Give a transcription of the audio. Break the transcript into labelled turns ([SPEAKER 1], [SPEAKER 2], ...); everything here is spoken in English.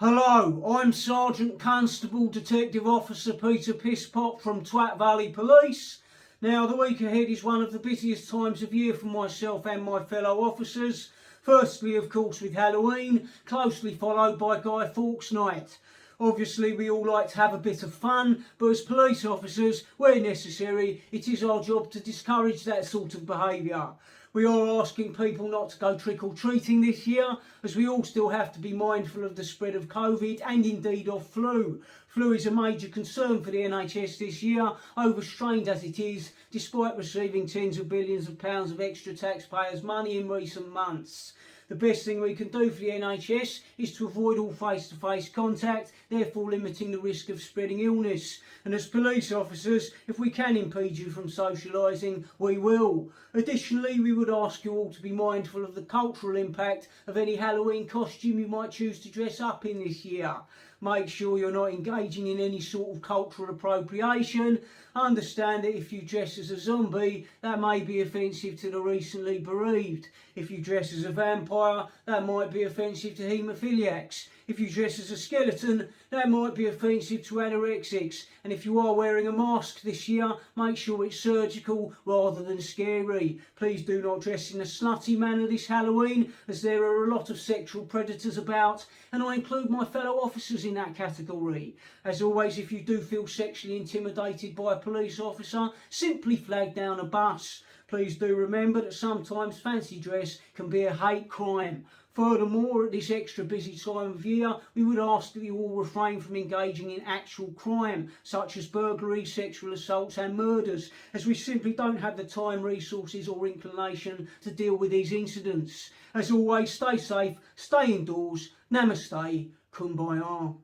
[SPEAKER 1] Hello, I'm Sergeant Constable Detective Officer Peter Pisspot from Twat Valley Police. Now, the week ahead is one of the busiest times of year for myself and my fellow officers. Firstly, of course, with Halloween, closely followed by Guy Fawkes Night. Obviously, we all like to have a bit of fun, but as police officers, where necessary, it is our job to discourage that sort of behaviour. We are asking people not to go trick-or-treating this year, as we all still have to be mindful of the spread of COVID and indeed of flu. Flu is a major concern for the NHS this year, overstrained as it is, despite receiving tens of billions of pounds of extra taxpayers' money in recent months. The best thing we can do for the NHS is to avoid all face-to-face contact, therefore limiting the risk of spreading illness. And as police officers, if we can impede you from socialising, we will. Additionally, we would ask you all to be mindful of the cultural impact of any Halloween costume you might choose to dress up in this year. Make sure you're not engaging in any sort of cultural appropriation. Understand that if you dress as a zombie, that may be offensive to the recently bereaved. If you dress as a vampire, that might be offensive to haemophiliacs. If you dress as a skeleton, that might be offensive to anorexics. And if you are wearing a mask this year, make sure it's surgical rather than scary. Please do not dress in a slutty manner this Halloween, as there are a lot of sexual predators about, and I include my fellow officers in that category. As always, if you do feel sexually intimidated by a police officer, simply flag down a bus. Please do remember that sometimes fancy dress can be a hate crime. Furthermore, at this extra busy time of year, we would ask that you all refrain from engaging in actual crime, such as burglaries, sexual assaults and murders, as we simply don't have the time, resources or inclination to deal with these incidents. As always, stay safe, stay indoors, namaste, kumbaya.